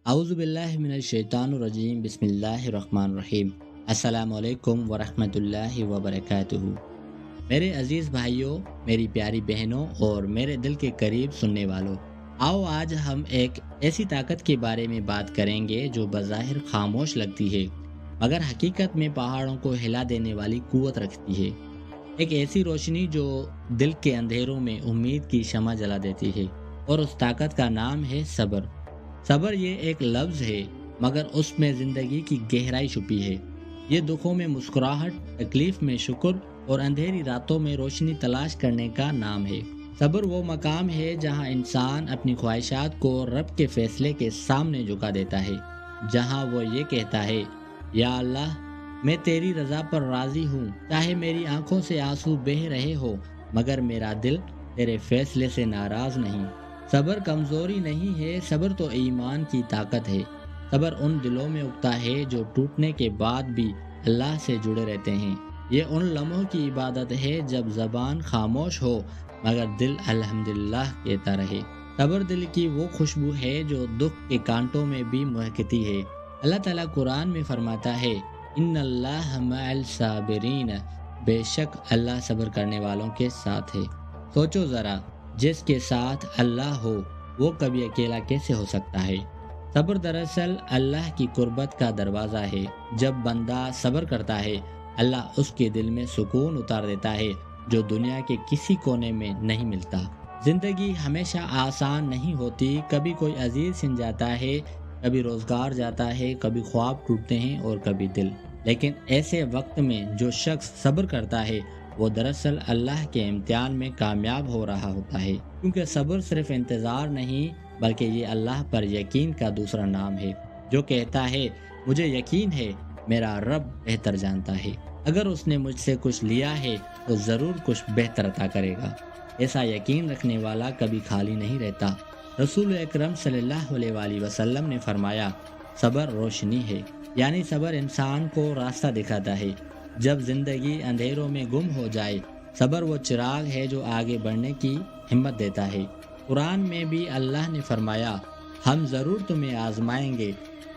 اعوذ باللہ من الشیطان الرجیم، بسم اللہ الرحمن الرحیم۔ السلام علیکم ورحمۃ اللہ وبرکاتہ۔ میرے عزیز بھائیوں، میری پیاری بہنوں اور میرے دل کے قریب سننے والوں، آؤ آج ہم ایک ایسی طاقت کے بارے میں بات کریں گے جو بظاہر خاموش لگتی ہے مگر حقیقت میں پہاڑوں کو ہلا دینے والی قوت رکھتی ہے۔ ایک ایسی روشنی جو دل کے اندھیروں میں امید کی شمع جلا دیتی ہے، اور اس طاقت کا نام ہے صبر۔ صبر یہ ایک لفظ ہے مگر اس میں زندگی کی گہرائی چھپی ہے۔ یہ دکھوں میں مسکراہٹ، تکلیف میں شکر اور اندھیری راتوں میں روشنی تلاش کرنے کا نام ہے۔ صبر وہ مقام ہے جہاں انسان اپنی خواہشات کو رب کے فیصلے کے سامنے جھکا دیتا ہے، جہاں وہ یہ کہتا ہے، یا اللہ، میں تیری رضا پر راضی ہوں، چاہے میری آنکھوں سے آنسو بہہ رہے ہو مگر میرا دل تیرے فیصلے سے ناراض نہیں۔ صبر کمزوری نہیں ہے، صبر تو ایمان کی طاقت ہے۔ صبر ان دلوں میں اگتا ہے جو ٹوٹنے کے بعد بھی اللہ سے جڑے رہتے ہیں۔ یہ ان لمحوں کی عبادت ہے جب زبان خاموش ہو مگر دل الحمدللہ کہتا رہے۔ صبر دل کی وہ خوشبو ہے جو دکھ کے کانٹوں میں بھی مہکتی ہے۔ اللہ تعالیٰ قرآن میں فرماتا ہے، ان اللہ مع الصابرین، بے شک اللہ صبر کرنے والوں کے ساتھ ہے۔ سوچو ذرا، جس کے ساتھ اللہ ہو وہ کبھی اکیلا کیسے ہو سکتا ہے؟ صبر دراصل اللہ کی قربت کا دروازہ ہے۔ جب بندہ صبر کرتا ہے، اللہ اس کے دل میں سکون اتار دیتا ہے جو دنیا کے کسی کونے میں نہیں ملتا۔ زندگی ہمیشہ آسان نہیں ہوتی، کبھی کوئی عزیز چھن جاتا ہے، کبھی روزگار جاتا ہے، کبھی خواب ٹوٹتے ہیں اور کبھی دل۔ لیکن ایسے وقت میں جو شخص صبر کرتا ہے وہ دراصل اللہ کے امتحان میں کامیاب ہو رہا ہوتا ہے، کیونکہ صبر صرف انتظار نہیں بلکہ یہ اللہ پر یقین کا دوسرا نام ہے، جو کہتا ہے، مجھے یقین ہے میرا رب بہتر جانتا ہے، اگر اس نے مجھ سے کچھ لیا ہے تو ضرور کچھ بہتر عطا کرے گا۔ ایسا یقین رکھنے والا کبھی خالی نہیں رہتا۔ رسول اکرم صلی اللہ علیہ وآلہ وسلم نے فرمایا، صبر روشنی ہے، یعنی صبر انسان کو راستہ دکھاتا ہے جب زندگی اندھیروں میں گم ہو جائے۔ صبر وہ چراغ ہے جو آگے بڑھنے کی ہمت دیتا ہے۔ قرآن میں بھی اللہ نے فرمایا، ہم ضرور تمہیں آزمائیں گے،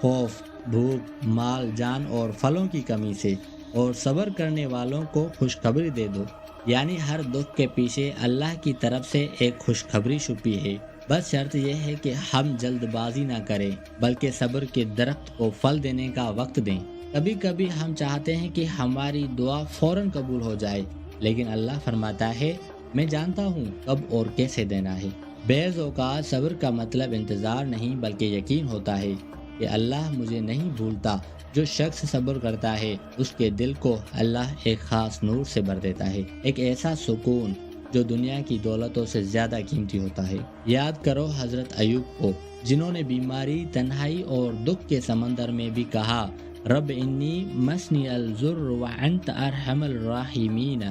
خوف، بھوک، مال، جان اور پھلوں کی کمی سے، اور صبر کرنے والوں کو خوشخبری دے دو۔ یعنی ہر دکھ کے پیچھے اللہ کی طرف سے ایک خوشخبری چھپی ہے۔ بس شرط یہ ہے کہ ہم جلد بازی نہ کریں بلکہ صبر کے درخت کو پھل دینے کا وقت دیں۔ کبھی کبھی ہم چاہتے ہیں کہ ہماری دعا فوراً قبول ہو جائے، لیکن اللہ فرماتا ہے، میں جانتا ہوں کب اور کیسے دینا ہے۔ بعض اوقات صبر کا مطلب انتظار نہیں بلکہ یقین ہوتا ہے کہ اللہ مجھے نہیں بھولتا۔ جو شخص صبر کرتا ہے اس کے دل کو اللہ ایک خاص نور سے بھر دیتا ہے، ایک ایسا سکون جو دنیا کی دولتوں سے زیادہ قیمتی ہوتا ہے۔ یاد کرو حضرت ایوب کو، جنہوں نے بیماری، تنہائی اور دکھ کے سمندر میں بھی کہا، رب انی مسنی الضر وانت ارحم الراحمین،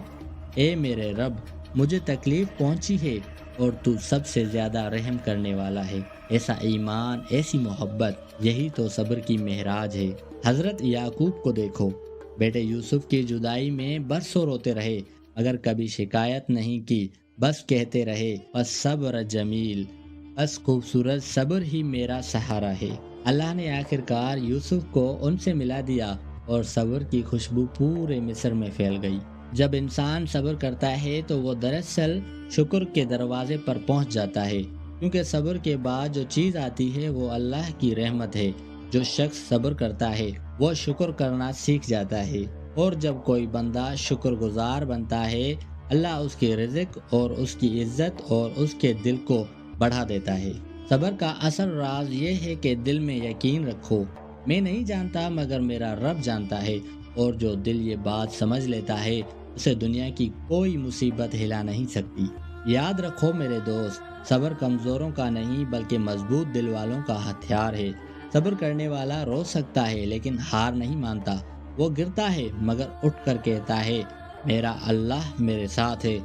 اے میرے رب، مجھے تکلیف پہنچی ہے اور تو سب سے زیادہ رحم کرنے والا ہے۔ ایسا ایمان، ایسی محبت، یہی تو صبر کی معراج ہے۔ حضرت یعقوب کو دیکھو، بیٹے یوسف کی جدائی میں برسوں روتے رہے مگر کبھی شکایت نہیں کی، بس کہتے رہے، بس صبر جمیل، بس خوبصورت صبر ہی میرا سہارا ہے۔ اللہ نے آخرکار یوسف کو ان سے ملا دیا اور صبر کی خوشبو پورے مصر میں پھیل گئی۔ جب انسان صبر کرتا ہے تو وہ دراصل شکر کے دروازے پر پہنچ جاتا ہے، کیونکہ صبر کے بعد جو چیز آتی ہے وہ اللہ کی رحمت ہے۔ جو شخص صبر کرتا ہے وہ شکر کرنا سیکھ جاتا ہے، اور جب کوئی بندہ شکر گزار بنتا ہے، اللہ اس کے رزق اور اس کی عزت اور اس کے دل کو بڑھا دیتا ہے۔ صبر کا اصل راز یہ ہے کہ دل میں یقین رکھو، میں نہیں جانتا مگر میرا رب جانتا ہے، اور جو دل یہ بات سمجھ لیتا ہے اسے دنیا کی کوئی مصیبت ہلا نہیں سکتی۔ یاد رکھو میرے دوست، صبر کمزوروں کا نہیں بلکہ مضبوط دل والوں کا ہتھیار ہے۔ صبر کرنے والا رو سکتا ہے لیکن ہار نہیں مانتا، وہ گرتا ہے مگر اٹھ کر کہتا ہے، میرا اللہ میرے ساتھ ہے۔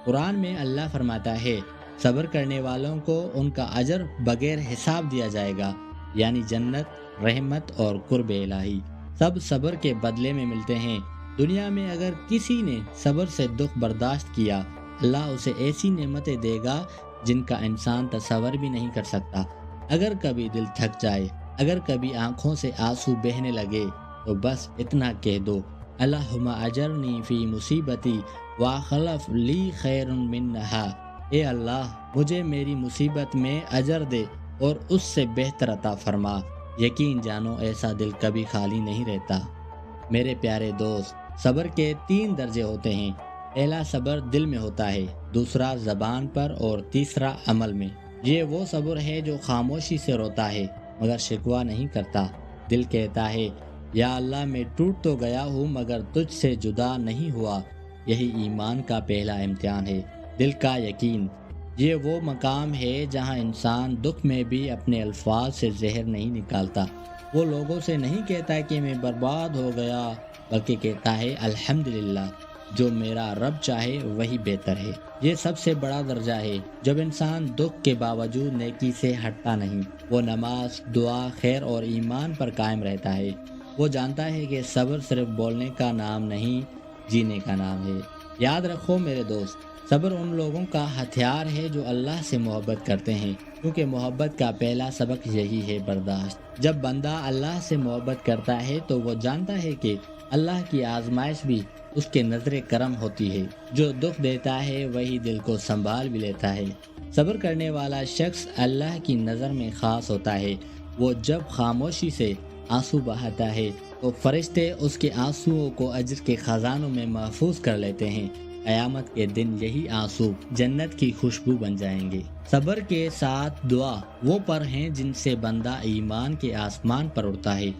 قرآن میں اللہ فرماتا ہے، صبر کرنے والوں کو ان کا اجر بغیر حساب دیا جائے گا، یعنی جنت، رحمت اور قرب الہی سب صبر کے بدلے میں ملتے ہیں۔ دنیا میں اگر کسی نے صبر سے دکھ برداشت کیا، اللہ اسے ایسی نعمتیں دے گا جن کا انسان تصور بھی نہیں کر سکتا۔ اگر کبھی دل تھک جائے، اگر کبھی آنکھوں سے آنسو بہنے لگے تو بس اتنا کہہ دو، اللہم اجرنی فی مصیبتی واخلف لی خیر منہا، اے اللہ مجھے میری مصیبت میں اجر دے اور اس سے بہتر عطا فرما۔ یقین جانو ایسا دل کبھی خالی نہیں رہتا۔ میرے پیارے دوست، صبر کے 3 درجے ہوتے ہیں۔ پہلا صبر دل میں ہوتا ہے، دوسرا زبان پر اور تیسرا عمل میں۔ یہ وہ صبر ہے جو خاموشی سے روتا ہے مگر شکوہ نہیں کرتا۔ دل کہتا ہے یا اللہ میں ٹوٹ تو گیا ہوں مگر تجھ سے جدا نہیں ہوا۔ یہی ایمان کا پہلا امتحان ہے، دل کا یقین۔ یہ وہ مقام ہے جہاں انسان دکھ میں بھی اپنے الفاظ سے زہر نہیں نکالتا۔ وہ لوگوں سے نہیں کہتا کہ میں برباد ہو گیا، بلکہ کہتا ہے الحمدللہ، جو میرا رب چاہے وہی بہتر ہے۔ یہ سب سے بڑا درجہ ہے جب انسان دکھ کے باوجود نیکی سے ہٹتا نہیں، وہ نماز، دعا، خیر اور ایمان پر قائم رہتا ہے۔ وہ جانتا ہے کہ صبر صرف بولنے کا نام نہیں، جینے کا نام ہے۔ یاد رکھو میرے دوست، صبر ان لوگوں کا ہتھیار ہے جو اللہ سے محبت کرتے ہیں، کیونکہ محبت کا پہلا سبق یہی ہے برداشت۔ جب بندہ اللہ سے محبت کرتا ہے تو وہ جانتا ہے کہ اللہ کی آزمائش بھی اس کے نظر کرم ہوتی ہے۔ جو دکھ دیتا ہے وہی دل کو سنبھال بھی لیتا ہے۔ صبر کرنے والا شخص اللہ کی نظر میں خاص ہوتا ہے۔ وہ جب خاموشی سے آنسو بہاتا ہے تو فرشتے اس کے آنسوؤں کو اجر کے خزانوں میں محفوظ کر لیتے ہیں۔ قیامت کے دن یہی آنسو جنت کی خوشبو بن جائیں گے۔ صبر کے ساتھ دعا وہ پر ہیں جن سے بندہ ایمان کے آسمان پر اڑتا ہے۔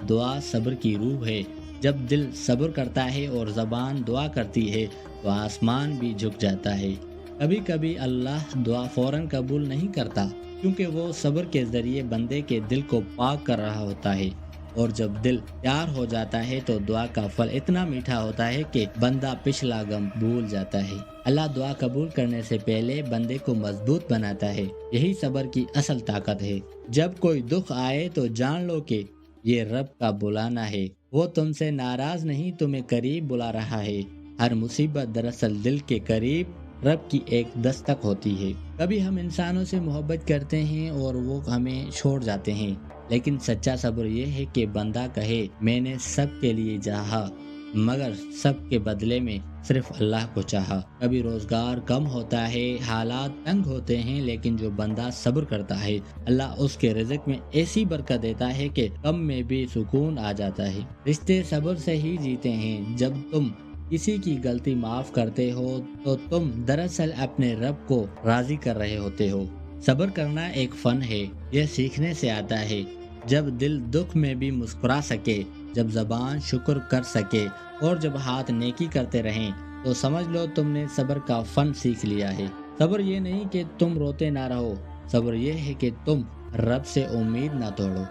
دعا صبر کی روح ہے۔ جب دل صبر کرتا ہے اور زبان دعا کرتی ہے تو آسمان بھی جھک جاتا ہے۔ کبھی کبھی اللہ دعا فوراً قبول نہیں کرتا، کیونکہ وہ صبر کے ذریعے بندے کے دل کو پاک کر رہا ہوتا ہے، اور جب دل تیار ہو جاتا ہے تو دعا کا پھل اتنا میٹھا ہوتا ہے کہ بندہ پچھلا غم بھول جاتا ہے۔ اللہ دعا قبول کرنے سے پہلے بندے کو مضبوط بناتا ہے۔ یہی صبر کی اصل طاقت ہے۔ جب کوئی دکھ آئے تو جان لو کہ یہ رب کا بلانا ہے۔ وہ تم سے ناراض نہیں، تمہیں قریب بلا رہا ہے۔ ہر مصیبت دراصل دل کے قریب رب کی ایک دستک ہوتی ہے۔ کبھی ہم انسانوں سے محبت کرتے ہیں اور وہ ہمیں چھوڑ جاتے ہیں، لیکن سچا صبر یہ ہے کہ بندہ کہے میں نے سب کے لیے چاہا مگر سب کے بدلے میں صرف اللہ کو چاہا۔ کبھی روزگار کم ہوتا ہے، حالات تنگ ہوتے ہیں، لیکن جو بندہ صبر کرتا ہے اللہ اس کے رزق میں ایسی برکت دیتا ہے کہ کم میں بھی سکون آ جاتا ہے۔ رشتے صبر سے ہی جیتے ہیں۔ جب تم کسی کی غلطی معاف کرتے ہو تو تم دراصل اپنے رب کو راضی کر رہے ہوتے ہو۔ صبر کرنا ایک فن ہے، یہ سیکھنے سے آتا ہے۔ جب دل دکھ میں بھی مسکرا سکے، جب زبان شکر کر سکے اور جب ہاتھ نیکی کرتے رہیں تو سمجھ لو تم نے صبر کا فن سیکھ لیا ہے۔ صبر یہ نہیں کہ تم روتے نہ رہو، صبر یہ ہے کہ تم رب سے امید نہ توڑو۔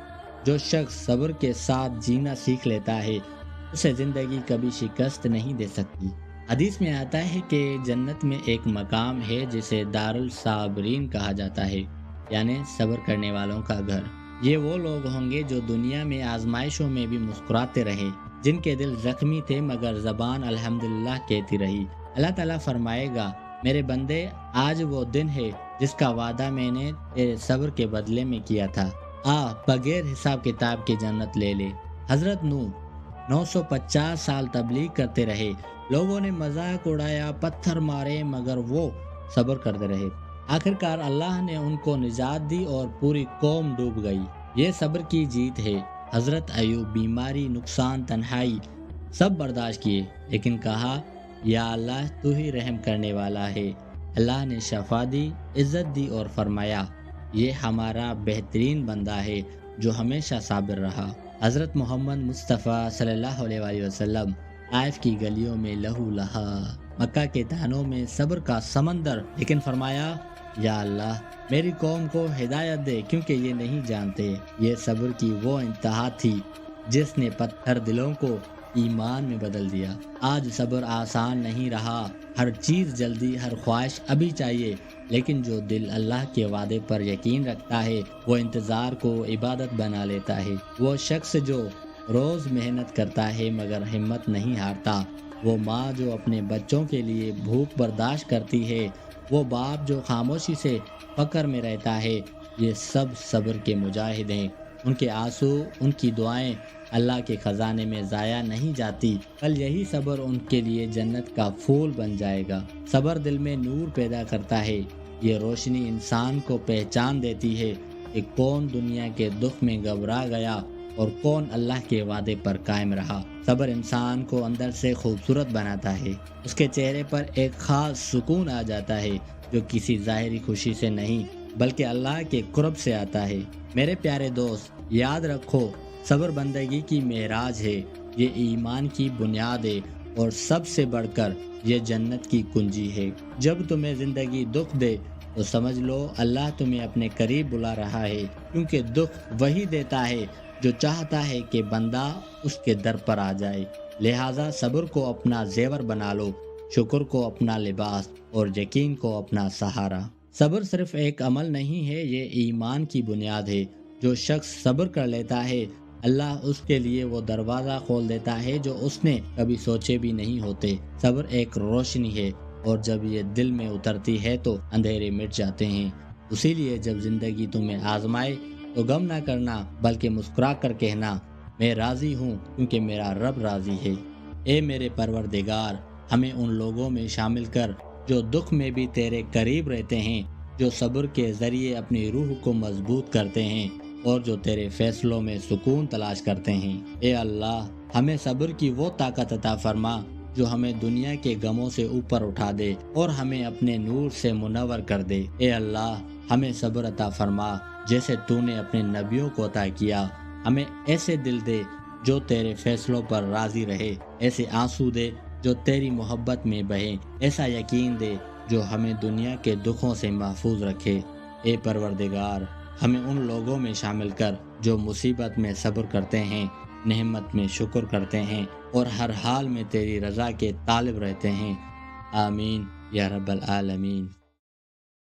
جو شخص صبر کے ساتھ جینا سیکھ لیتا ہے اسے زندگی کبھی شکست نہیں دے سکتی۔ حدیث میں آتا ہے کہ جنت میں ایک مقام ہے جسے دارالصابرین کہا جاتا ہے، یعنی صبر کرنے والوں کا گھر۔ یہ وہ لوگ ہوں گے جو دنیا میں آزمائشوں میں بھی مسکراتے رہے، جن کے دل زخمی تھے مگر زبان الحمدللہ کہتی رہی۔ اللہ تعالیٰ فرمائے گا میرے بندے، آج وہ دن ہے جس کا وعدہ میں نے تیرے صبر کے بدلے میں کیا تھا۔ بغیر حساب کتاب کے جنت لے لے۔ حضرت نوح 950 سال تبلیغ کرتے رہے، لوگوں نے مذاق اڑایا، پتھر مارے، مگر وہ صبر کرتے رہے۔ آخرکار اللہ نے ان کو نجات دی اور پوری قوم ڈوب گئی۔ یہ صبر کی جیت ہے۔ حضرت ایوب بیماری، نقصان، تنہائی سب برداشت کیے، لیکن کہا یا اللہ تو ہی رحم کرنے والا ہے۔ اللہ نے شفا دی، عزت دی اور فرمایا یہ ہمارا بہترین بندہ ہے جو ہمیشہ صابر رہا۔ حضرت محمد مصطفیٰ صلی اللہ علیہ وآلہ وسلم طائف کی گلیوں میں لہو لہا، مکہ کے تانوں میں صبر کا سمندر، لیکن فرمایا یا اللہ میری قوم کو ہدایت دے کیونکہ یہ نہیں جانتے۔ یہ صبر کی وہ انتہا تھی جس نے پتھر دلوں کو ایمان میں بدل دیا۔ آج صبر آسان نہیں رہا، ہر چیز جلدی، ہر خواہش ابھی چاہیے، لیکن جو دل اللہ کے وعدے پر یقین رکھتا ہے وہ انتظار کو عبادت بنا لیتا ہے۔ وہ شخص جو روز محنت کرتا ہے مگر ہمت نہیں ہارتا، وہ ماں جو اپنے بچوں کے لیے بھوک برداشت کرتی ہے، وہ باپ جو خاموشی سے فقر میں رہتا ہے، یہ سب صبر کے مجاہد ہیں۔ ان کے آنسو، ان کی دعائیں اللہ کے خزانے میں ضائع نہیں جاتی، کل یہی صبر ان کے لیے جنت کا پھول بن جائے گا۔ صبر دل میں نور پیدا کرتا ہے، یہ روشنی انسان کو پہچان دیتی ہے کہ کون دنیا کے دکھ میں گھبرا گیا اور کون اللہ کے وعدے پر قائم رہا۔ صبر انسان کو اندر سے خوبصورت بناتا ہے، اس کے چہرے پر ایک خاص سکون آ جاتا ہے جو کسی ظاہری خوشی سے نہیں بلکہ اللہ کے قرب سے آتا ہے۔ میرے پیارے دوست، یاد رکھو، صبر بندگی کی معراج ہے، یہ ایمان کی بنیاد ہے اور سب سے بڑھ کر یہ جنت کی کنجی ہے۔ جب تمہیں زندگی دکھ دے تو سمجھ لو اللہ تمہیں اپنے قریب بلا رہا ہے، کیونکہ دکھ وہی دیتا ہے جو چاہتا ہے کہ بندہ اس کے در پر آ جائے۔ لہٰذا صبر کو اپنا زیور بنا لو، شکر کو اپنا لباس اور یقین کو اپنا سہارا۔ صبر صرف ایک عمل نہیں ہے، یہ ایمان کی بنیاد ہے۔ جو شخص صبر کر لیتا ہے، اللہ اس کے لیے وہ دروازہ کھول دیتا ہے جو اس نے کبھی سوچے بھی نہیں ہوتے۔ صبر ایک روشنی ہے اور جب یہ دل میں اترتی ہے تو اندھیرے مٹ جاتے ہیں۔ اسی لیے جب زندگی تمہیں آزمائے تو غم نہ کرنا بلکہ مسکرا کر کہنا، میں راضی ہوں کیونکہ میرا رب راضی ہے۔ اے میرے پروردگار، ہمیں ان لوگوں میں شامل کر جو دکھ میں بھی تیرے قریب رہتے ہیں، جو صبر کے ذریعے اپنی روح کو مضبوط کرتے ہیں اور جو تیرے فیصلوں میں سکون تلاش کرتے ہیں۔ اے اللہ، ہمیں صبر کی وہ طاقت عطا فرما جو ہمیں دنیا کے غموں سے اوپر اٹھا دے اور ہمیں اپنے نور سے منور کر دے۔ اے اللہ، ہمیں صبر عطا فرما جیسے تو نے اپنے نبیوں کو عطا کیا۔ ہمیں ایسے دل دے جو تیرے فیصلوں پر راضی رہے، ایسے آنسو دے جو تیری محبت میں بہیں، ایسا یقین دے جو ہمیں دنیا کے دکھوں سے محفوظ رکھے۔ اے پروردگار، ہمیں ان لوگوں میں شامل کر جو مصیبت میں صبر کرتے ہیں، نعمت میں شکر کرتے ہیں اور ہر حال میں تیری رضا کے طالب رہتے ہیں۔ آمین یا رب العالمین۔